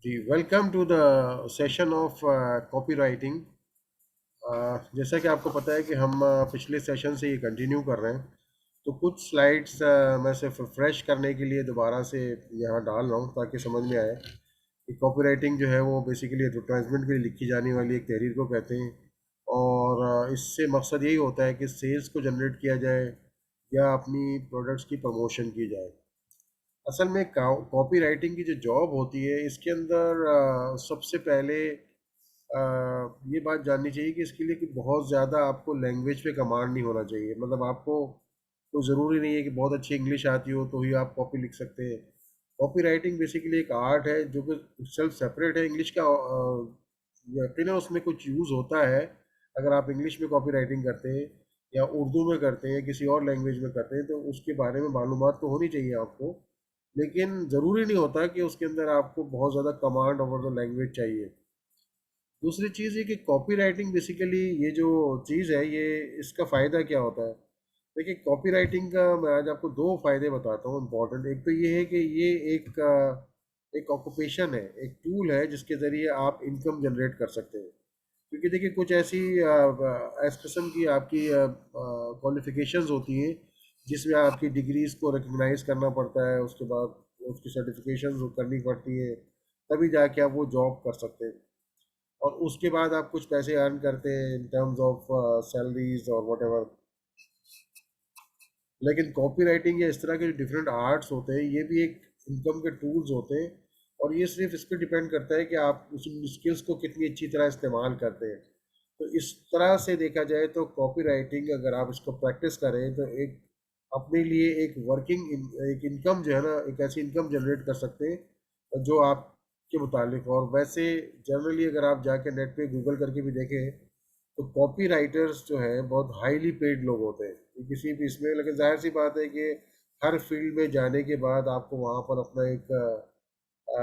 Ji, welcome to the session of copywriting. जैसा कि आपको पता है कि हम पिछले सेशन से ये कंटिन्यू कर रहे हैं, तो कुछ स्लाइड्स मैं सिर्फ फ्रेश करने के लिए दोबारा से यहाँ डाल रहा हूँ ताकि समझ में आए कि कॉपीराइटिंग जो है वो बेसिकली एडवर्टाइजमेंट के लिए लिखी जाने वाली एक तहरीर को कहते हैं। और इससे मकसद यही होता है कि सेल्स को जनरेट किया जाए या अपनी प्रोडक्ट्स की प्रमोशन की जाए। असल में कॉपी राइटिंग की जो जॉब होती है इसके अंदर सबसे पहले ये बात जाननी चाहिए कि इसके लिए कि बहुत ज़्यादा आपको लैंग्वेज पे कमांड नहीं होना चाहिए। मतलब आपको तो ज़रूरी नहीं है कि बहुत अच्छी इंग्लिश आती हो तो ही आप कॉपी लिख सकते हैं। कॉपी राइटिंग बेसिकली एक आर्ट है जो कि सेल्फ सेपरेट है इंग्लिश का। यकीनन उसमें कुछ यूज़ होता है। अगर आप इंग्लिश में कॉपी राइटिंग करते हैं या उर्दू में करते हैं किसी और लैंग्वेज में करते हैं तो उसके बारे में मालूमात तो होनी चाहिए आपको। लेकिन ज़रूरी नहीं होता कि उसके अंदर आपको बहुत ज़्यादा कमांड ओवर द लैंग्वेज चाहिए। दूसरी चीज़ ये कि कॉपी राइटिंग बेसिकली ये जो चीज़ है ये इसका फ़ायदा क्या होता है। देखिए कॉपी राइटिंग का मैं आज आपको दो फायदे बताता हूँ इम्पोर्टेंट। एक तो ये है कि ये एक ऑक्यूपेशन है, एक टूल है जिसके ज़रिए आप इनकम जनरेट कर सकते हैं। क्योंकि देखिए कुछ ऐसी इस किस्म की आपकी क्वालिफिकेशंस होती हैं जिसमें आपकी डिग्रीज को रिकग्नाइज करना पड़ता है, उसके बाद उसकी सर्टिफिकेशंस करनी पड़ती है, तभी जाके आप वो जॉब कर सकते हैं। और उसके बाद आप कुछ पैसे अर्न करते हैं इन टर्म्स ऑफ सैलरीज और वट। लेकिन कॉपी राइटिंग या इस तरह के जो डिफरेंट आर्ट्स होते हैं ये भी एक इनकम के टूल्स होते हैं। और ये सिर्फ इस पर डिपेंड करता है कि आप उस स्किल्स को कितनी अच्छी तरह इस्तेमाल करते हैं। तो इस तरह से देखा जाए तो कॉपी राइटिंग अगर आप इसको प्रैक्टिस करें तो एक अपने लिए एक एक इनकम जो है ना, एक ऐसी इनकम जनरेट कर सकते हैं जो आपके मुतालिक। और वैसे जनरली अगर आप जाके नेट पे गूगल करके भी देखें तो कॉपी राइटर्स जो है बहुत हाईली पेड लोग होते हैं कि किसी भी इसमें। लेकिन जाहिर सी बात है कि हर फील्ड में जाने के बाद आपको वहाँ पर अपना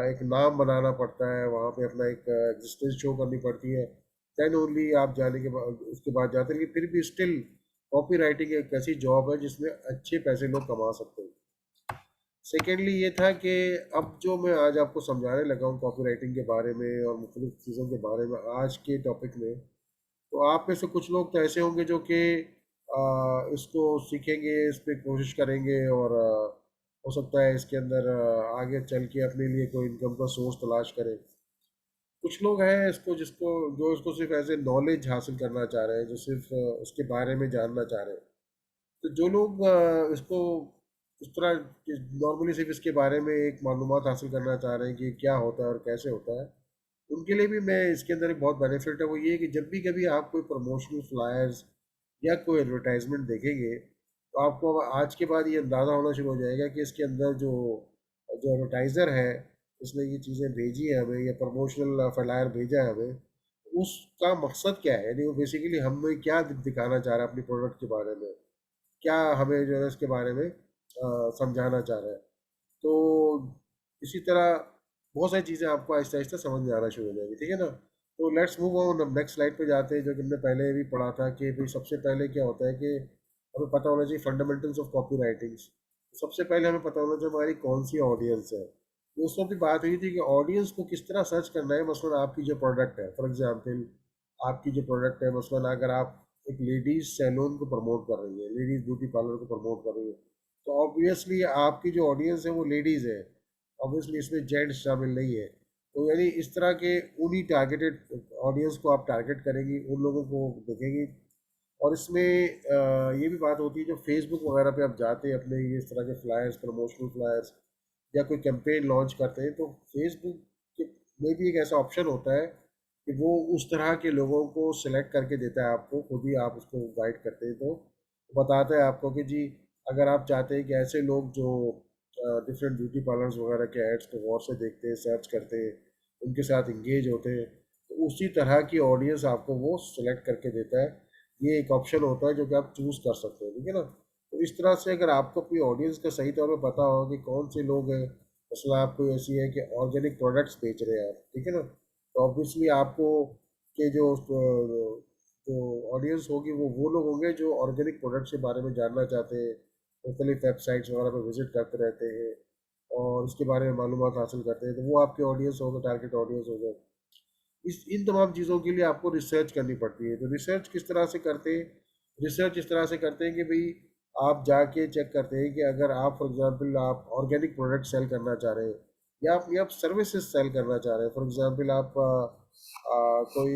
एक नाम बनाना पड़ता है, वहाँ पे अपना एक एग्जिस्टेंस शो करनी पड़ती है। देन ओनली आप जाने के बाद उसके बाद जाते हैं। लेकिन फिर भी स्टिल कॉपी राइटिंग एक ऐसी जॉब है जिसमें अच्छे पैसे लोग कमा सकते हैं। सेकेंडली ये था कि अब जो मैं आज आपको समझाने लगा हूँ कॉपी राइटिंग के बारे में और मुख्तलिफ चीज़ों के बारे में आज के टॉपिक में, तो आप में से कुछ लोग तो ऐसे होंगे जो कि इसको सीखेंगे, इस पे कोशिश करेंगे और हो सकता है इसके अंदर आगे चल के अपने लिए कोई इनकम का सोर्स तलाश करें। कुछ लोग हैं इसको जिसको जो इसको सिर्फ एज ए नॉलेज हासिल करना चाह रहे हैं, जो सिर्फ उसके बारे में जानना चाह रहे हैं। तो जो लोग इसको इस तरह नॉर्मली सिर्फ इसके बारे में एक मालूमात हासिल करना चाह रहे हैं कि क्या होता है और कैसे होता है, उनके लिए भी मैं इसके अंदर एक बहुत बेनिफिट है। वो ये कि जब भी कभी आप कोई प्रमोशनल फ्लायर्स या कोई एडवर्टाइजमेंट देखेंगे तो आपको अब आज के बाद ये अंदाज़ा होना शुरू हो जाएगा कि इसके अंदर जो जो एडवर्टाइज़र है इसने ये चीज़ें भेजी है हमें या प्रमोशनल फ्लायर भेजा है हमें, उसका मकसद क्या है। यानी वो बेसिकली हमें क्या दिखाना चाह रहा है अपनी प्रोडक्ट के बारे में, क्या हमें जो है इसके बारे में समझाना चाह रहा है। तो इसी तरह बहुत सारी चीज़ें आपको आहिस्ता आहिस्ता समझ में आना शुरू हो जाएगी, ठीक है ना। तो लेट्स मूव ऑन, अब नेक्स्ट स्लाइड पे जाते हैं जो कि हमने पहले भी पढ़ा था कि भाई सबसे पहले क्या होता है कि हमें पता होना चाहिए फंडामेंटल्स ऑफ कॉपी राइटिंग। सबसे पहले हमें पता होना चाहिए हमारी कौन सी ऑडियंस है। तो उसमें भी बात हुई थी कि ऑडियंस को किस तरह सर्च करना है। मसलन आपकी जो प्रोडक्ट है, फॉर एग्जाम्पल आपकी जो प्रोडक्ट है, मसलन अगर आप एक लेडीज सैलून को प्रमोट कर रही है, लेडीज ब्यूटी पार्लर को प्रमोट कर रही है, तो ऑब्वियसली आपकी जो ऑडियंस है वो लेडीज़ है। ऑब्वियसली इसमें जेंट्स शामिल नहीं है। तो यानी इस तरह के उन्हीं टारगेटेड ऑडियंस को आप टारगेट करेंगी, उन लोगों को देखेंगी। और इसमें ये भी बात होती है जो फेसबुक वगैरह पे आप जाते हैं अपने ये इस तरह के फ्लायर्स, प्रमोशनल फ्लायर्स या कोई कैंपेन लॉन्च करते हैं, तो फेसबुक के में भी एक ऐसा ऑप्शन होता है कि वो उस तरह के लोगों को सिलेक्ट करके देता है आपको, खुद ही आप उसको गाइड करते हैं तो बताता है आपको कि जी अगर आप चाहते हैं कि ऐसे लोग जो डिफरेंट ब्यूटी पार्लर्स वगैरह के एड्स को गौर से देखते हैं, सर्च करते हैं, उनके साथ इंगेज होते हैं, तो उसी तरह की ऑडियंस आपको वो सिलेक्ट करके देता है। ये एक ऑप्शन होता है जो कि आप चूज़ कर सकते हैं, ठीक है ना। तो इस तरह से अगर आपको अपनी ऑडियंस का सही तौर पर पता हो कि कौन से लोग हैं, मसला आपको ऐसी है कि ऑर्गेनिक प्रोडक्ट्स बेच रहे हैं आप, ठीक है ना, तो ऑब्वियसली आपको के जो ऑडियंस होगी वो लोग होंगे जो ऑर्गेनिक प्रोडक्ट्स के बारे में जानना चाहते हैं, मुख्तलिफ वेबसाइट्स वगैरह पर विजिट करते रहते हैं और उसके बारे में मालूमात हासिल करते हैं, तो वो आपके ऑडियंस हो गए, टारगेट ऑडियंस हो गए। इस इन तमाम चीज़ों के लिए आपको रिसर्च करनी पड़ती है। तो रिसर्च किस तरह से करते हैं? रिसर्च इस तरह से करते हैं कि भाई आप जाके चेक करते हैं कि अगर आप फॉर एग्जांपल आप ऑर्गेनिक प्रोडक्ट सेल करना चाह रहे हैं, या आप सर्विसेज सेल करना चाह रहे हैं, फॉर एग्जांपल आप कोई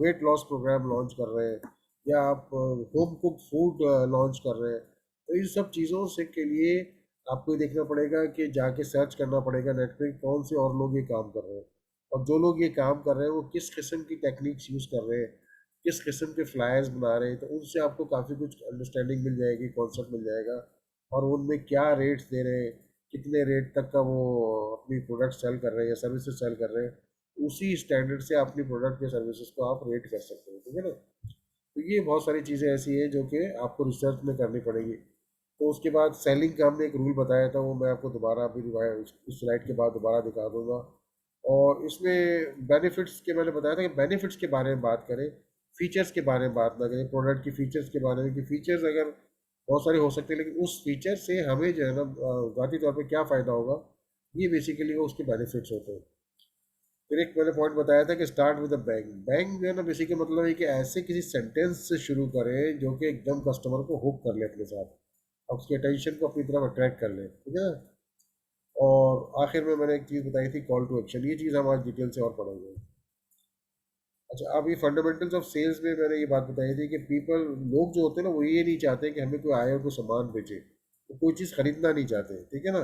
वेट लॉस प्रोग्राम लॉन्च कर रहे हैं, या आप होम कुक फूड लॉन्च कर रहे हैं, तो इन सब चीज़ों से के लिए आपको ये देखना पड़ेगा कि जाके सर्च करना पड़ेगा नेट पे कौन से और लोग ये काम कर रहे हैं, और जो लोग ये काम कर रहे हैं वो किस किस्म की टेक्निक्स यूज़ कर रहे हैं, किस किस्म के फ्लायर्स बना रहे हैं, तो उनसे आपको काफ़ी कुछ अंडरस्टैंडिंग मिल जाएगी, कॉन्सेप्ट मिल जाएगा। और उनमें क्या रेट्स दे रहे हैं, कितने रेट तक का वो अपनी प्रोडक्ट सेल कर रहे हैं या सर्विसेज सेल कर रहे हैं, उसी स्टैंडर्ड से अपनी प्रोडक्ट या सर्विसेज को आप रेट कर सकते हैं, ठीक है ना। तो ये बहुत सारी चीज़ें ऐसी हैं जो कि आपको रिसर्च में करनी पड़ेगी। तो उसके बाद सेलिंग का हमने एक रूल बताया था, वो मैं आपको दोबारा अभी इस स्लाइड के बाद दोबारा दिखा दूंगा। और इसमें बेनिफिट्स के मैंने बताया था कि बेनिफिट्स के बारे में बात करें, फीचर्स के बारे में बात ना करें, प्रोडक्ट की फीचर्स के बारे में, कि फीचर्स अगर बहुत सारे हो सकते हैं लेकिन उस फीचर से हमें जो है ना ज़ाती तौर पे क्या फ़ायदा होगा, ये बेसिकली वो उसके बेनिफिट्स होते हैं। फिर एक मैंने पॉइंट बताया था कि start with a bang. Bang जो है ना बेसिकली मतलब है कि ऐसे किसी सेंटेंस से शुरू करें जो कि एकदम कस्टमर को हुक कर ले अपने साथ, और उसकी अटेंशन को अपनी तरफ अट्रैक्ट कर ले, ठीक है। और आखिर में मैंने एक चीज़ बताई थी, कॉल टू एक्शन। ये चीज़ हम आज डिटेल से और पढ़ेंगे। अच्छा, अब ये फंडामेंटल्स ऑफ सेल्स में मैंने ये बात बताई थी कि पीपल, लोग जो होते हैं ना वो ये नहीं चाहते कि हमें कोई आए और कोई सामान बेचे, तो कोई चीज़ खरीदना नहीं चाहते, ठीक है ना।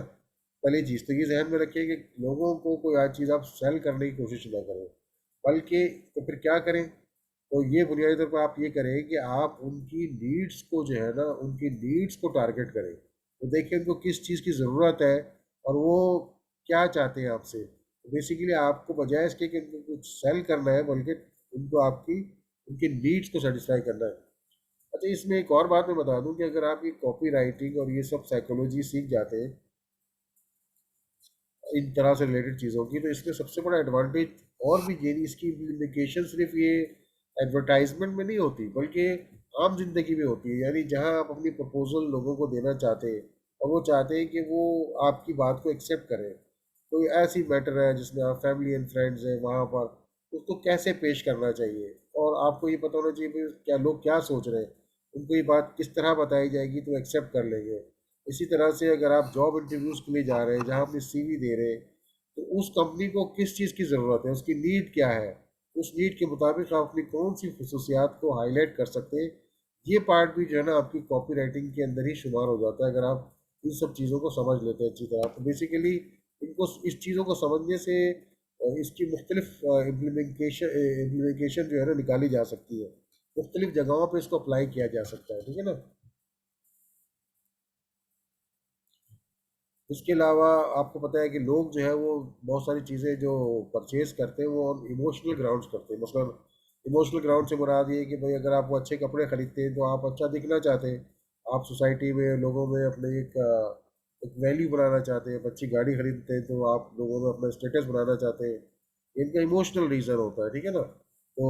पहली चीज़ तो ये जहन में रखिए कि लोगों को कोई आज चीज़ आप सेल करने की कोशिश ना करें, बल्कि तो फिर क्या करें? तो ये बुनियादी तौर पर आप ये करें कि आप उनकी नीड्स को जो है ना, उनकी नीड्स को टारगेट करें। तो देखिए उनको किस चीज़ की ज़रूरत है और वो क्या चाहते हैं आपसे। तो बेसिकली आपको बजाय इसके कि उनको कुछ सेल करना है, बल्कि उनको आपकी उनकी नीड्स को सेटिस्फाई करना है। अच्छा, इसमें एक और बात मैं बता दूं कि अगर आप ये कॉपी राइटिंग और ये सब साइकोलॉजी सीख जाते हैं इन तरह से रिलेटेड चीज़ों की, तो इसमें सबसे बड़ा एडवांटेज और भी ये नहीं, इसकी इम्प्लीकेशन सिर्फ ये एडवर्टाइजमेंट में नहीं होती बल्कि आम जिंदगी में होती है। यानी जहां आप अपनी प्रपोजल लोगों को देना चाहते हैं और वो चाहते हैं कि वो आपकी बात को एक्सेप्ट करें, कोई ऐसी मैटर है जिसमें आप फैमिली एंड फ्रेंड्स हैं वहाँ पर, उसको कैसे पेश करना चाहिए, और आपको ये पता होना चाहिए कि क्या लोग क्या सोच रहे हैं, उनको ये बात किस तरह बताई जाएगी तो एक्सेप्ट कर लेंगे। इसी तरह से अगर आप जॉब इंटरव्यूज़ के लिए जा रहे हैं जहाँ अपनी सीवी दे रहे हैं, तो उस कंपनी को किस चीज़ की ज़रूरत है, उसकी नीड क्या है, उस नीड के मुताबिक आप अपनी कौन सी खसूसियात को हाईलाइट कर सकते हैं। ये पार्ट भी जो है ना आपकी कॉपी राइटिंग के अंदर ही शुमार हो जाता है, अगर आप इन सब चीज़ों को समझ लेते हैं अच्छी तरह। तो बेसिकली इनको, इस चीज़ों को समझने से इसकी मुख्तलिफ इम्प्लीमेंटेशन जो है ना निकाली जा सकती है, मुख्तलिफ जगहों पर इसको अप्लाई किया जा सकता है, ठीक है ना। इसके अलावा आपको पता है कि लोग जो है वो बहुत सारी चीज़ें जो परचेज करते हैं वो इमोशनल ग्राउंड्स करते हैं। मसलन इमोशनल ग्राउंड से मुराद ये कि भाई अगर आप वो अच्छे कपड़े खरीदते हैं तो आप अच्छा दिखना चाहते हैं, आप सोसाइटी में लोगों में अपने एक वैल्यू बनाना चाहते हैं, अच्छी गाड़ी खरीदते हैं तो आप लोगों में अपना स्टेटस बनाना चाहते हैं। इनका इमोशनल रीज़न होता है, ठीक है ना। तो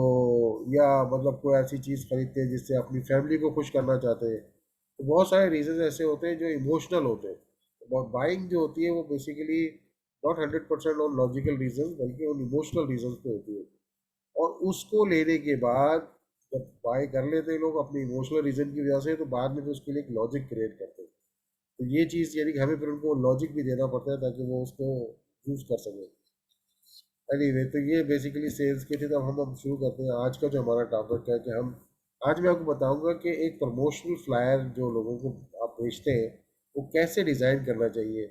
या मतलब कोई ऐसी चीज़ खरीदते हैं जिससे अपनी फैमिली को खुश करना चाहते हैं। तो बहुत सारे रीज़न ऐसे होते हैं जो इमोशनल होते हैं। और बाइंग जो होती है वो basically not 100% on logical reason बल्कि ऑन इमोशनल रीजन पे होती है। और उसको लेने के बाद जब बाय कर लेते हैं लोग अपनी इमोशनल रीजन की वजह से, तो बाद में फिर उसके लिए एक लॉजिक क्रिएट करते हैं। तो ये चीज़ यानी कि हमें फिर उनको लॉजिक भी देना पड़ता है ताकि वो उसको यूज़ कर सकें। एनीवे, तो ये बेसिकली सेल्स के थे। तो हम शुरू करते हैं आज का जो हमारा टॉपिक है कि हम आज मैं आपको बताऊंगा कि एक प्रमोशनल फ्लायर जो लोगों को आप भेजते हैं वो कैसे डिज़ाइन करना चाहिए।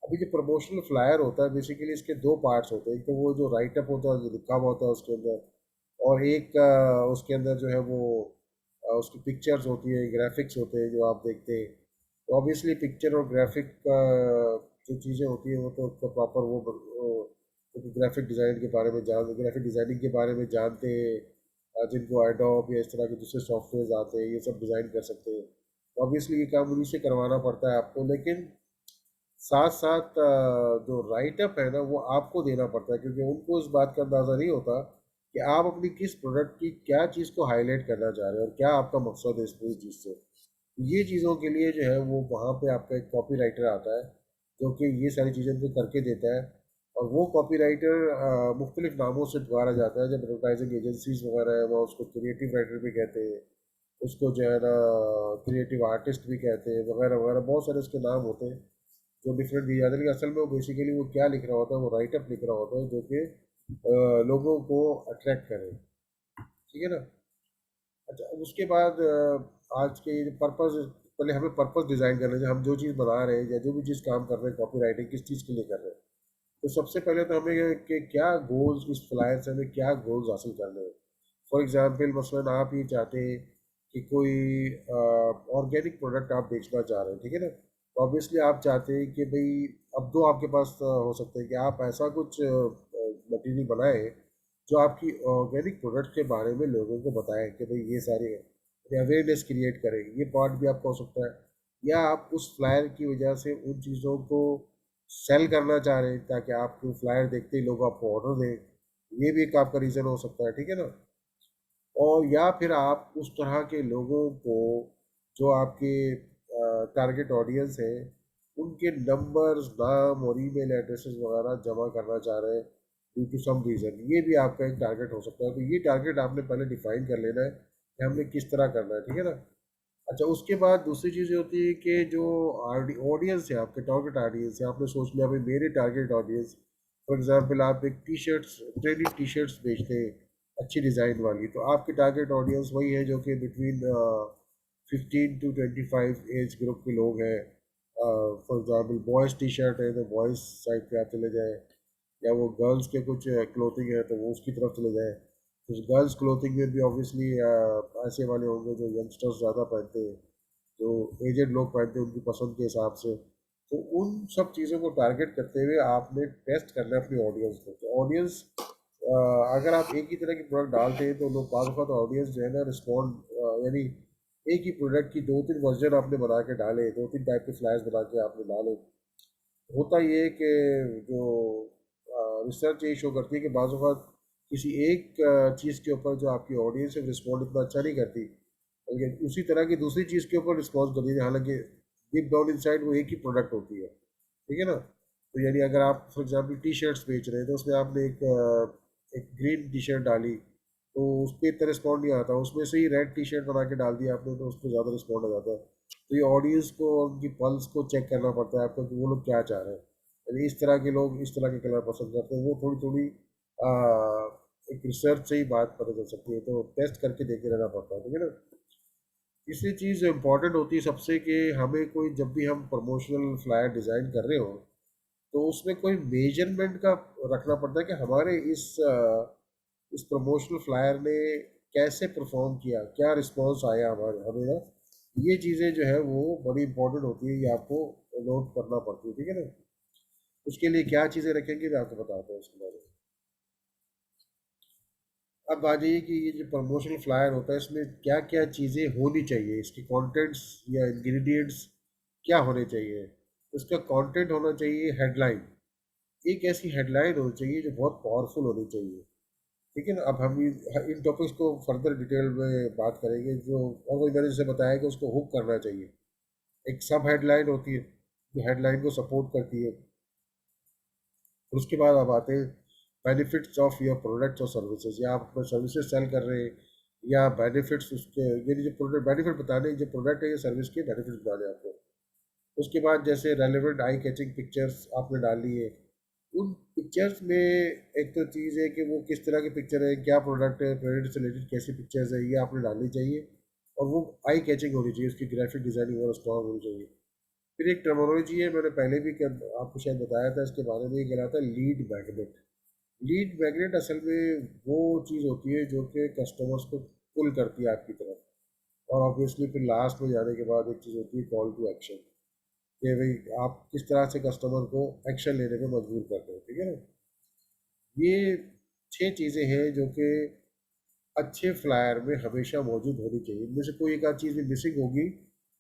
अभी जो प्रमोशनल फ्लायर होता है बेसिकली इसके दो पार्ट्स होते हैं। एक तो वो जो राइटअप होता है जो लिखा हुआ होता है उसके अंदर, और एक उसके अंदर जो है वो उसकी पिक्चर्स होती है, ग्राफिक्स होते हैं जो आप देखते हैं। तो ऑब्वियसली पिक्चर और ग्राफिक जो चीज़ें होती हैं वो तो उसका प्रॉपर वो ग्राफिक डिज़ाइन के बारे में ग्राफिक डिज़ाइनिंग के बारे में जानते हैं, जिनको एडोब या इस तरह के दूसरे सॉफ्टवेयर आते हैं ये सब डिज़ाइन कर सकते हैं। तो ऑब्वियसली ये काम उन्हीं से करवाना पड़ता है आपको, लेकिन साथ साथ जो राइटअप है ना वो आपको देना पड़ता है, क्योंकि उनको इस बात का अंदाज़ा नहीं होता कि आप अपनी किस प्रोडक्ट की क्या चीज़ को हाईलाइट करना चाह रहे हैं और क्या आपका मकसद है इस पूरी चीज़ से। ये चीज़ों के लिए जो है वो वहाँ पे आपका एक कॉपी राइटर आता है जो कि ये सारी चीज़ें उनको करके देता है। और वो कॉपीराइटर मुख्तलिफ नामों से पुकारा जाता है। जब एडवर्टाइजिंग एजेंसीज वगैरह है वो उसको क्रिएटिव राइटर भी कहते हैं, उसको जो है ना क्रिएटिव आर्टिस्ट भी कहते हैं, वगैरह वगैरह बहुत सारे उसके नाम होते हैं जो डिफरेंट दिए जाते हैं। लेकिन असल में वो बेसिकली वो क्या लिख रहा होता है, वो राइटअप लिख रहा होता है जो कि लोगों को अट्रैक्ट करे। ठीक है ना। अच्छा, अब उसके बाद आज के ये पर्पस, पहले हमें पर्पस डिज़ाइन करना चाहिए। हम जो चीज़ बना रहे हैं या जो भी चीज़ काम कर रहे हैं, कॉपी राइटिंग किस चीज़ के लिए कर रहे हैं। तो सबसे पहले तो हमें कि क्या गोल्स, इस फ्लायर से हमें क्या गोल्स हासिल करने हैं। फॉर एग्जांपल मसलन आप ये चाहते हैं कि कोई ऑर्गेनिक प्रोडक्ट आप बेचना चाह रहे हैं, ठीक है ना। तो ऑब्वियसली आप चाहते हैं कि भाई, अब दो आपके पास हो सकते हैं कि आप ऐसा कुछ मटेरियल बनाएं जो आपकी ऑर्गेनिक प्रोडक्ट के बारे में लोगों को बताएं कि भाई ये सारे अवेयरनेस क्रिएट करें। ये पार्ट भी आपका हो सकता है। या आप उस फ्लायर की वजह से उन चीज़ों को सेल करना चाह रहे हैं ताकि आपको फ्लायर देखते ही लोग आपको ऑर्डर दें। ये भी एक आपका रीज़न हो सकता है, ठीक है ना। और या फिर आप उस तरह के लोगों को जो आपके टारगेट ऑडियंस है, उनके नंबर्स, नाम और ईमेल एड्रेसेस वगैरह जमा करना चाह रहे हैं ड्यू टू सम रीज़न। ये भी आपका एक टारगेट हो सकता है। तो ये टारगेट आपने पहले डिफाइन कर लेना है कि हमने किस तरह करना है, ठीक है ना। अच्छा, उसके बाद दूसरी चीज़ ये होती है कि जो ऑडियंस है, आपके टारगेट ऑडियंस है, आपने सोच लिया भाई मेरे टारगेट ऑडियंस, फॉर एग्जांपल आप एक T shirts, trending T shirts बेचते हैं अच्छी डिज़ाइन वाली, तो आपके टारगेट ऑडियंस वही है जो कि बिटवीन 15 to 25 एज ग्रुप के लोग हैं। For example boys T shirt है तो बॉयज़ साइड पे आप चले जाएँ, या वो गर्ल्स के कुछ क्लोथिंग है तो वो उसकी तरफ चले जाएँ। तो गर्ल्स क्लोथिंग में भी ऑब्वियसली ऐसे वाले होंगे जो यंगस्टर्स ज़्यादा पहनते हैं, जो एजेड लोग पहनते हैं उनकी पसंद के हिसाब से। तो उन सब चीज़ों को टारगेट करते हुए आपने टेस्ट करना है अपनी ऑडियंस को। तो ऑडियंस, अगर आप एक ही तरह की प्रोडक्ट डालते हैं तो लोग बाज़ वक़्त ऑडियंस जो है ना रिस्पॉन्ड, यानी एक ही प्रोडक्ट की दो तीन वर्जन आपने बना के डाले, दो तीन टाइप के फ्लैश बना के आपने डाले, होता ये है कि जो रिसर्च ये शो करती है कि बाज़ औक़ात किसी एक चीज़ के ऊपर जो आपकी ऑडियंस है रिस्पॉन्ड इतना अच्छा नहीं करती, लेकिन उसी तरह की दूसरी चीज़ के ऊपर रिस्पॉन्स करती है, हालांकि डीप डाउन इनसाइड वो एक ही प्रोडक्ट होती है। ठीक है ना। तो यानी अगर आप फॉर एग्जांपल टी शर्ट्स बेच रहे हैं तो उसमें आपने एक ग्रीन टी शर्ट डाली तो उस पर इतना रिस्पॉन्ड नहीं आता, उसमें से ही रेड टी शर्ट बना के डाल दिया आपने तो उस पर ज़्यादा रिस्पॉन्ड आ जाता है। तो ये ऑडियंस को, उनकी पल्स को चेक करना पड़ता है आपको कि वो लोग क्या चाह रहे हैं। यानी इस तरह के लोग इस तरह के कलर पसंद करते हैं, वो थोड़ी थोड़ी एक रिसर्च से ही बात पता चल सकती है, तो टेस्ट करके देखे रहना पड़ता है, ठीक है ना। तीसरी चीज़ इम्पॉर्टेंट होती है सबसे कि हमें कोई, जब भी हम प्रमोशनल फ्लायर डिज़ाइन कर रहे हो तो उसमें कोई मेजरमेंट का रखना पड़ता है कि हमारे इस प्रमोशनल फ्लायर ने कैसे परफॉर्म किया, क्या रिस्पॉन्स आया हमारे हमें ना। ये चीज़ें जो है वो बड़ी इंपॉर्टेंट होती है, ये आपको नोट करना पड़ती है, ठीक है ना। उसके लिए क्या चीज़ें रखेंगे मैं आपको बताता हूँ उसके बारे में। अब आ जाइए कि ये जो प्रमोशनल फ्लायर होता है इसमें क्या क्या चीज़ें होनी चाहिए, इसके कंटेंट्स या इंग्रेडिएंट्स क्या होने चाहिए। उसका कंटेंट होना चाहिए हेडलाइन, एक ऐसी हेडलाइन होनी चाहिए जो बहुत पावरफुल होनी चाहिए। ठीक है ना। अब हम इन टॉपिक्स को फर्दर डिटेल में बात करेंगे। जो और कोई मैंने जैसे बताया कि उसको हुक करना चाहिए, एक सब हेडलाइन होती है जो हेडलाइन को सपोर्ट करती है। और उसके बाद आप आते हैं बेनिफिट्स ऑफ योर प्रोडक्ट्स और सर्विसेज, या आप अपने सर्विसेज सेल कर रहे हैं या बेनिफिट्स उसके, ये जो प्रोडक्ट बेनिफिट बताने, जो प्रोडक्ट है या सर्विस के बेनिफिट्स बताने आपको। उसके बाद जैसे रेलेवेंट आई कैचिंग पिक्चर्स आपने डाली है। उन पिक्चर्स में एक तो चीज़ है कि वो किस तरह की पिक्चर है, क्या प्रोडक्ट है, प्रोडक्ट से रिलेटेड कैसी पिक्चर्स है, ये आपने डालनी चाहिए। और वो आई कैचिंग होनी चाहिए, उसकी ग्राफिक डिज़ाइनिंग और स्ट्रॉन्ग होनी चाहिए। फिर एक टर्मिनोलॉजी है, मैंने पहले भी आपको शायद बताया था इसके बारे में, ये कहलाता है लीड मैग्नेट। लीड मैग्नेट असल में वो चीज़ होती है जो कि कस्टमर्स को पुल करती है आपकी तरफ। और ऑब्वियसली फिर लास्ट में जाने के बाद एक चीज़ होती है कॉल टू एक्शन, कि भाई आप किस तरह से कस्टमर को एक्शन लेने पे मजबूर करते हो, ठीक है ना। ये 6 चीज़ें हैं जो कि अच्छे फ्लायर में हमेशा मौजूद होनी चाहिए। इनमें से कोई एक आध चीज़ भी मिसिंग होगी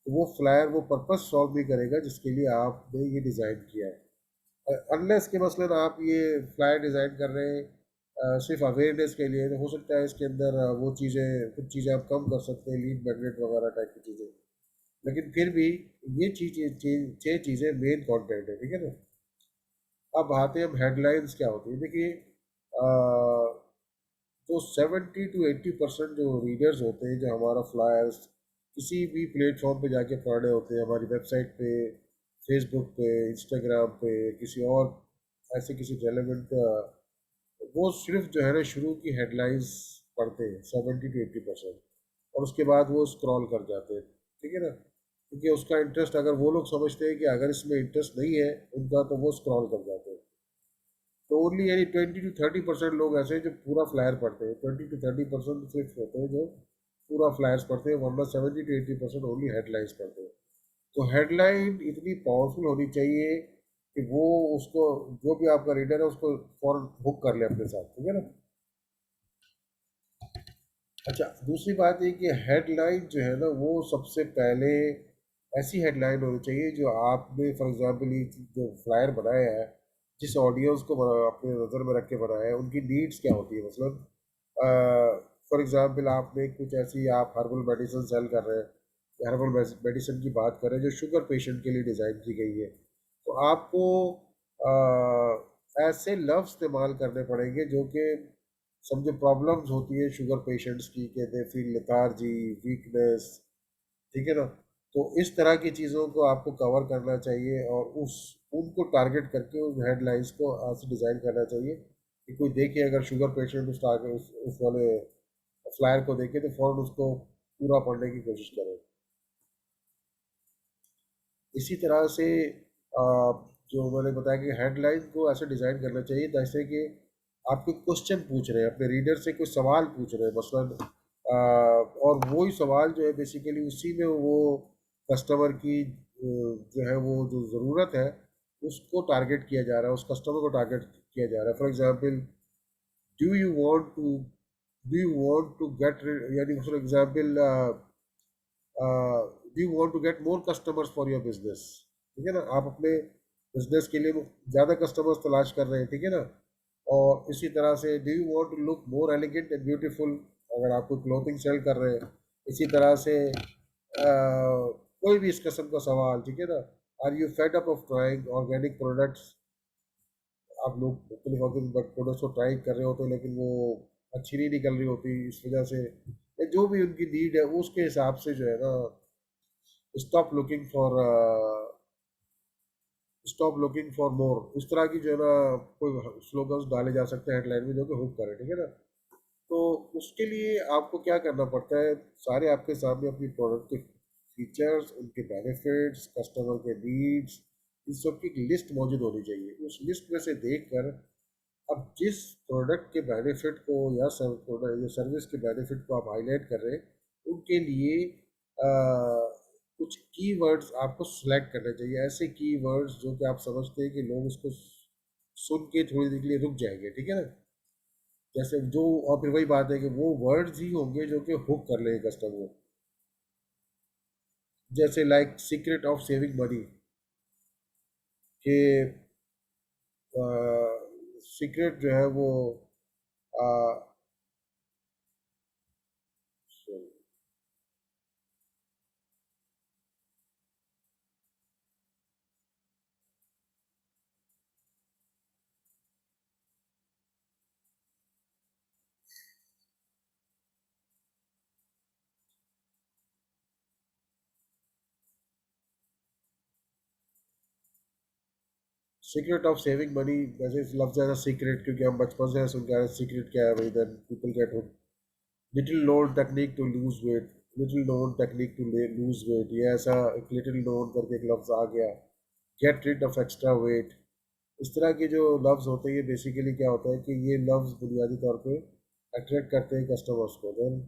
तो वो फ्लायर वो पर्पस सॉल्व नहीं करेगा जिसके लिए आपने ये डिज़ाइन किया है। अनलेस के मसलन आप ये फ्लायर डिज़ाइन कर रहे हैं सिर्फ अवेयरनेस के लिए, तो हो सकता है इसके अंदर वो चीज़ें, कुछ चीज़ें आप कम कर सकते हैं, लीड मैग्नेट वगैरह टाइप की चीज़ें। लेकिन फिर भी ये छह चीज़ें मेन कंटेंट है, ठीक है ना। अब आते हैं हम हेडलाइंस क्या होती है। देखिए तो 70 to 80% जो रीडर्स होते हैं, जो हमारा फ्लायर्स किसी भी प्लेटफॉर्म पे जाके पढ़ रहे होते हैं, हमारी वेबसाइट पे, फेसबुक पे, इंस्टाग्राम पे, किसी और ऐसे किसी रेलेवेंट, वो सिर्फ जो है ना शुरू की हेडलाइंस पढ़ते हैं 70 to 80%, और उसके बाद वो स्क्रॉल कर जाते हैं, ठीक है ना। क्योंकि उसका इंटरेस्ट, अगर वो लोग समझते हैं कि अगर इसमें इंटरेस्ट नहीं है उनका, तो वो स्क्रॉल कर जाते हैं। तो ओनली यानी 20 to 30% लोग ऐसे हैं जो पूरा फ्लायर पढ़ते हैं, 20 to 30% सिर्फ होते हैं जो पूरा फ्लायर्स पढ़ते हैं, वरना 70 to 80% ओनली हेडलाइंस पढ़ते हैं। तो हेडलाइन इतनी पावरफुल होनी चाहिए कि वो उसको, जो भी आपका रीडर है उसको फौरन हुक कर ले अपने साथ, ठीक है ना। अच्छा, दूसरी बात ये कि हेडलाइन जो है ना वो सबसे पहले ऐसी हेडलाइन होनी चाहिए जो आपने फॉर एग्जांपल ये जो फ्लायर बनाया है, जिस ऑडियंस को अपने नज़र में रख के बनाया है, उनकी नीड्स क्या होती है। मतलब फॉर एग्जांपल आपने कुछ ऐसी, आप हर्बल मेडिसिन सेल कर रहे हैं, हर्बल मेडिसिन की बात कर रहे हैं जो शुगर पेशेंट के लिए डिज़ाइन की गई है, तो आपको ऐसे लफ्ज़ इस्तेमाल करने पड़ेंगे जो कि, समझो प्रॉब्लम्स होती है शुगर पेशेंट्स की, कि दे फील लेथार्जी, वीकनेस, ठीक है ना। तो इस तरह की चीज़ों को आपको कवर करना चाहिए, और उस उनको टारगेट करके उस हेडलाइंस को ऐसे डिज़ाइन करना चाहिए कि कोई देखे, अगर शुगर पेशेंट उस टारगेट उस वाले फ्लायर को देखे, तो फ़ौरन उसको पूरा पढ़ने की कोशिश करें। इसी तरह से अ, जो मैंने बताया कि हेडलाइन को ऐसे डिज़ाइन करना चाहिए जैसे कि आप कोई क्वेश्चन पूछ रहे हैं, अपने रीडर से कोई सवाल पूछ रहे हैं मसलन, और वही सवाल जो है बेसिकली उसी में वो कस्टमर की जो है वो जो ज़रूरत है उसको टारगेट किया जा रहा है, उस कस्टमर को टारगेट किया जा रहा है। For example, do you want to do you want to get, यानी for example do you want to get more customers for your business, ठीक है ना। आप अपने बिजनेस के लिए ज़्यादा कस्टमर्स तलाश कर रहे हैं, ठीक है ना। और इसी तरह से do you want to look more elegant and beautiful, अगर आप कोई क्लोथिंग सेल कर रहे हैं। इसी तरह से कोई भी इस किस्म का सवाल, ठीक है ना। Are you fed up of trying organic products, आप लोग मुख्तलिफ ऑर्गेनिक प्रोडक्ट्स को ट्राई कर रहे होते हैं लेकिन वो अच्छी नहीं निकल रही होती, इस वजह से, या जो भी उनकी नीड है उसके हिसाब से जो है ना, stop looking for stop looking for more, इस तरह की जो है ना कोई स्लोगन्स डाले जा सकते हैं हेडलाइन में जो कि हुक करें, ठीक है ना। तो उसके लिए आपको क्या करना पड़ता है, सारे आपके सामने अपनी प्रोडक्ट के फीचर्स, उनके बेनिफिट्स, कस्टमर के नीड्स, इस सब की एक लिस्ट मौजूद होनी चाहिए। उस लिस्ट में से देखकर, अब जिस प्रोडक्ट के बेनिफिट को या सर्विस के बेनिफिट को आप हाईलाइट कर रहे हैं, उनके लिए कुछ कीवर्ड्स आपको सिलेक्ट करने चाहिए, ऐसे कीवर्ड्स जो कि आप समझते हैं कि लोग उसको सुन के थोड़ी देर के लिए रुक जाएंगे, ठीक है ना। जैसे जो, और फिर वही बात है कि वो वर्ड्स ही होंगे जो कि हुक कर लेंगे कस्टमर को। जैसे like secret of saving money, कि सीक्रेट जो है वो सीक्रेट ऑफ सेविंग मनी, वैसे इस लफ्ज़ है सीक्रेट, क्योंकि हम बचपन से सुन के आ रहे हैं सीक्रेट क्या है भाई, then people get hook. Little known technique to lose weight, little known technique to lose weight, ये ऐसा एक लिटिल नोन करके एक लफ्ज़ आ गया। Get rid of extra weight, इस तरह के जो लफ्ज़ होते हैं, ये बेसिकली क्या होता है कि ये लफ्ज़ बुनियादी तौर पे अट्रैक्ट करते हैं कस्टमर्स को। देन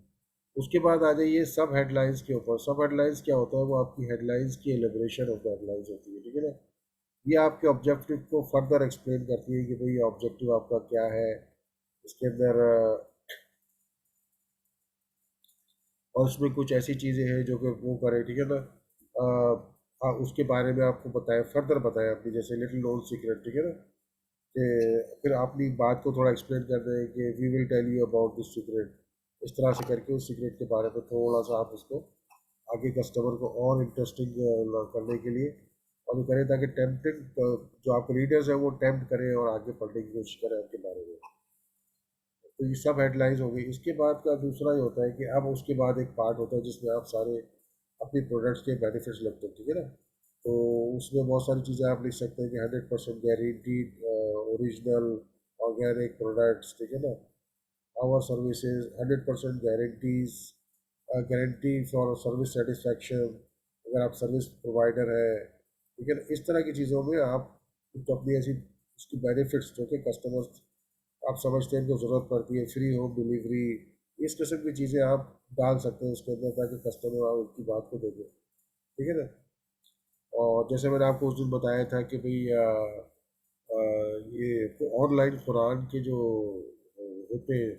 उसके बाद आ जाइए सब हेडलाइंस के ऊपर। सब हेडलाइंस क्या होता है, वो आपकी हेडलाइंस की एलिब्रेशन ऑफ हेडलाइंस होती है, ठीक है ना। ये आपके ऑब्जेक्टिव को फर्दर एक्सप्लेन करती है कि भाई ये ऑब्जेक्टिव आपका क्या है इसके अंदर, और उसमें कुछ ऐसी चीज़ें हैं जो कि वो करें, ठीक है ना। उसके बारे में आपको बताएं, फर्दर बताएं अपनी, जैसे लिटिल नोन सीक्रेट, ठीक है ना। कि फिर अपनी बात को थोड़ा एक्सप्लेन कर दें कि we will tell you about this secret, इस तरह से करके उस सीक्रेट के बारे में थोड़ा सा आप उसको आगे कस्टमर को और इंटरेस्टिंग करने के लिए, और ये करें ताकि टेम्पटिंग जो आपके रीडर्स हैं वो टेम्प्ट करें और आगे पढ़ने की कोशिश करें आपके बारे में। तो ये सब हेडलाइंस हो गई। इसके बाद का दूसरा ये होता है कि अब उसके बाद एक पार्ट होता है जिसमें आप सारे अपनी प्रोडक्ट्स के बेनिफिट्स लिखते हैं, ठीक है ना। तो उसमें बहुत सारी चीज़ें आप लिख सकते हैं कि 100% गारंटीड ओरिजिनल ऑर्गेनिक प्रोडक्ट्स, ठीक है ना। Our services 100% guarantees, guarantee for service satisfaction, अगर आप सर्विस प्रोवाइडर है, ठीक है ना। इस तरह की चीज़ों में आप कुछ अपनी ऐसी उसकी बेनिफिट्स जो कि कस्टमर्स आप समझते हैं इनको ज़रूरत पड़ती है, फ्री होम डिलीवरी, इस किस्म की चीज़ें आप डाल सकते हैं उसके अंदर ताकि कस्टमर आप उसकी बात को देखें, ठीक है ना। और जैसे मैंने आपको उस दिन बताया था कि भाई ये ऑनलाइन कुरान के जो होते हैं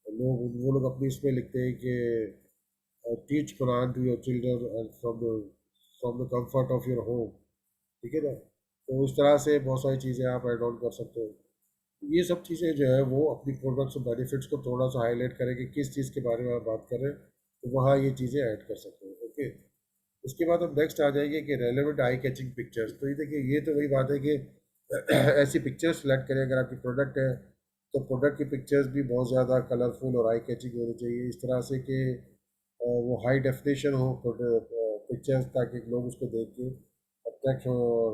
लोग, वो लोग अपनी इसमें लिखते हैं कि teach Quran to your children and from the comfort of your home, ठीक है ना। तो इस तरह से बहुत सारी चीज़ें आप ऐड ऑन कर सकते हैं। ये सब चीज़ें जो है वो अपनी प्रोडक्ट्स और बेनिफिट्स को थोड़ा सा हाईलाइट करें कि किस चीज़ के बारे में आप बात कर रहे हैं, तो वहाँ ये चीज़ें ऐड कर सकते हैं, ओके। इसके बाद हम नेक्स्ट आ जाएंगे कि रेलेवेंट आई कैचिंग पिक्चर्स। तो ये देखिए, ये तो वही बात है कि ऐसी पिक्चर्स सेलेक्ट करें अगर आपकी प्रोडक्ट है, तो प्रोडक्ट की पिक्चर्स भी बहुत ज़्यादा कलरफुल और आई कैचिंग होनी चाहिए, इस तरह से कि वो हाई डेफिनेशन हो पिक्चर्स, ताकि लोग उसको देख के अट्रैक्ट हो और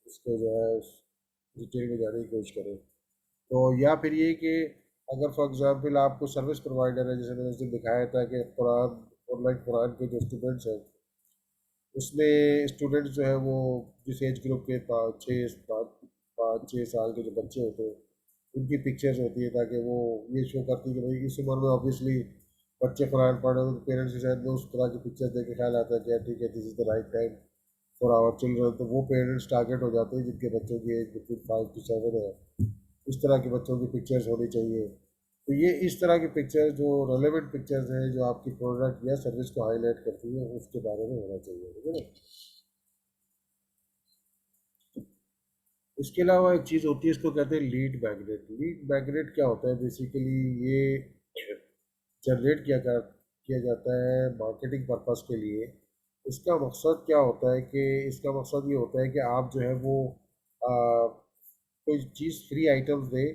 उसको जो है उस डिटेल में जाने की कोशिश करें। तो या फिर ये कि अगर फॉर एग्जांपल आपको सर्विस प्रोवाइडर है, जैसे मैंने उस दिन दिखाया था कि कुरान, ऑनलाइन कुरान के जो स्टूडेंट्स हैं, उसमें स्टूडेंट्स जो है वो जिस एज ग्रुप के पाँच छः साल के जो बच्चे होते हैं उनकी पिक्चर्स होती है, ताकि वो ये शो करती है कि भाई इस उम्र में ऑब्वियसली बच्चे कुरान पढ़ रहे हो, तो पेरेंट्स के साथ में उस तरह की पिक्चर देख के ख्याल आता है कि यार ठीक है, this is the right time for our children. तो वो पेरेंट्स टारगेट हो जाते हैं जिनके बच्चों की एज बिटवीन 5 to 7 है, इस तरह के बच्चों की पिक्चर्स होनी चाहिए। तो ये इस तरह की पिक्चर जो रेलेवेंट पिक्चर्स हैं जो आपकी प्रोडक्ट या सर्विस को हाईलाइट करती है उसके बारे में होना चाहिए, ठीक है ना। इसके अलावा एक चीज़ होती है, इसको कहते हैं लीड मैग्नेट। लीड मैग्नेट क्या होता है बेसिकली, ये जनरेट किया जाता है मार्केटिंग पर्पस के लिए। इसका मकसद क्या होता है कि इसका मकसद ये होता है कि आप जो है वो आ, कोई चीज़ फ्री आइटम्स दें,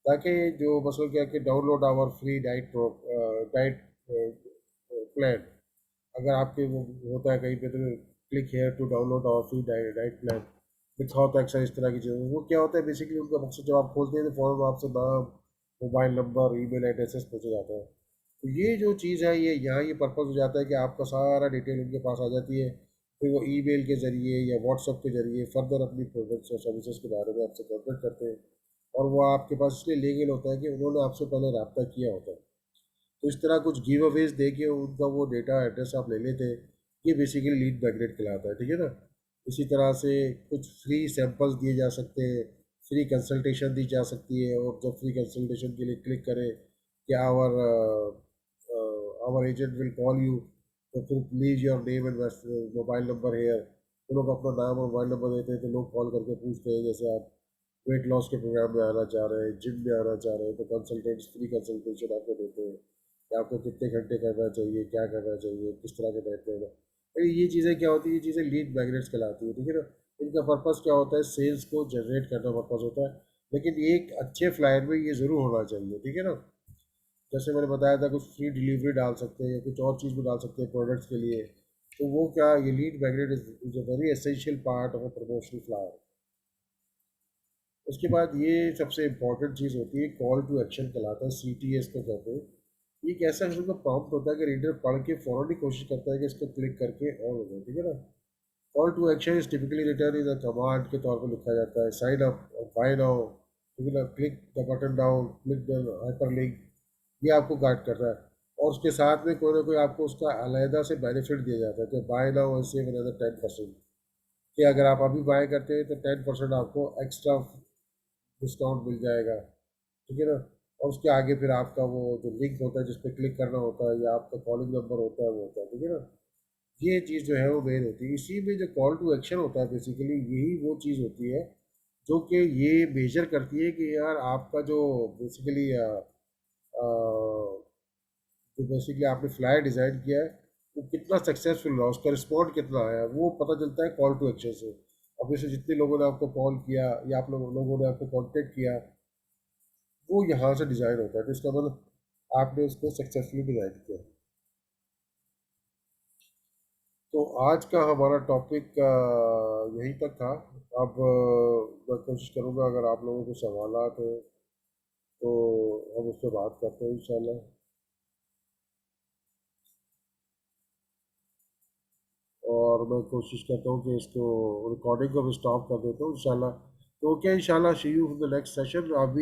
ताकि जो मसलन क्या है कि download our free diet plan, अगर आपके वो होता है कहीं पे तो click here to download our free diet plan लिखा होता है अक्सर इस तरह की चीज़ें। वो क्या होता है बेसिकली, उनका मकसद जब आप खोलते हैं तो फ़ौरन आपसे नाम, मोबाइल नंबर, ईमेल एड्रेसेस पूछा जाता है। तो ये जो चीज़ है, ये यहाँ ये पर्पज़ हो जाता है कि आपका सारा डिटेल उनके पास आ जाती है, फिर वो ईमेल के ज़रिए या व्हाट्सएप के ज़रिए फर्दर अपनी प्रोडक्ट्स और सर्विसेज के बारे में आपसे कॉन्टेक्ट करते हैं। और वो आपके पास इसलिए लीगल होता है कि उन्होंने आपसे पहले रब्ता किया होता है। तो इस तरह कुछ गिव अवेज दे के उनका वो डेटा एड्रेस आप ले लेते हैं, ये बेसिकली लीड मैग्नेट कहलाता है, ठीक है ना। इसी तरह से कुछ फ्री सैंपल्स दिए जा सकते हैं, फ्री कंसल्टेशन दी जा सकती है, और जब फ्री कंसल्टेशन के लिए क्लिक करें कि our agent will call you, तो फिर please your name and mobile number here, तो लोग अपना नाम और मोबाइल नंबर देते हैं, तो लोग कॉल करके पूछते हैं जैसे आप वेट लॉस के प्रोग्राम में आना चाह रहे हैं, जिम में आना चाह रहे हैं, तो कंसल्टेंट्स फ्री कंसल्टेशन आपको देते हैं कि आपको कितने घंटे करना चाहिए, क्या करना चाहिए, किस तरह के डाइट लेना। तो ये चीज़ें क्या होती है, ये चीज़ें लीड मैग्नेट्स कहलाती है, ठीक है ना। इनका पर्पज़ क्या होता है, सेल्स को जनरेट करना पर्पज़ होता है, लेकिन एक अच्छे फ्लायर में ये ज़रूर होना चाहिए, ठीक है ना। जैसे मैंने बताया था, कुछ फ्री डिलीवरी डाल सकते हैं या कुछ और चीज़ भी डाल सकते हैं प्रोडक्ट्स के लिए। तो वो क्या, ये lead magnet is a very essential part of a promotional flyer. उसके बाद ये सबसे इम्पोर्टेंट चीज़ होती है, कॉल टू एक्शन कहलाता है, CTS को कहते हैं। ये एक ऐसा किस्म का प्रॉम्प्ट होता है कि रीडर पढ़ के फ़ौरन ही कोशिश करता है कि इसको क्लिक करके ऑन हो जाए, ठीक है ना। Call to action is typically written in a command के तौर पर लिखा जाता है, साइन अप, बाय नाउ, ठीक है ना, click the button down, click the hyper link, ये आपको गाइड कर रहा है। और उसके साथ में कोई ना कोई आपको उसका अलहदा से बेनिफिट दिया जाता है कि buy now and save another 10%, कि अगर आप अभी बाय करते हैं तो 10% आपको एक्स्ट्रा डिस्काउंट मिल जाएगा, ठीक है ना। और उसके आगे फिर आपका वो जो लिंक होता है जिस पे क्लिक करना होता है या आपका कॉलिंग नंबर होता है वो होता है, ठीक है ना। ये चीज़ जो है वो मेन होती है। इसी में जो कॉल टू एक्शन होता है बेसिकली, यही वो चीज़ होती है जो कि ये मेजर करती है कि यार आपका जो बेसिकली जो बेसिकली आपने फ्लायर डिज़ाइन किया है वो कितना सक्सेसफुल रहा, उसका रिस्पॉन्ड कितना आया, वो पता चलता है कॉल टू एक्शन से। अब जैसे जितने लोगों ने आपको कॉल किया या आप लोगों ने आपको कांटेक्ट किया, वो यहाँ से डिज़ाइन होता है, तो इसका मतलब आपने उसको सक्सेसफुली डिज़ाइन किया। तो आज का हमारा टॉपिक यहीं तक था। अब मैं कोशिश करूँगा, अगर आप लोगों को सवालात हो तो हम उस पर बात करते हैं इंशाल्लाह। और मैं कोशिश करता हूँ कि इसको रिकॉर्डिंग को भी स्टॉप कर देता हूँ इंशाल्लाह। तो क्या, इंशाल्लाह see you in the next session. अभी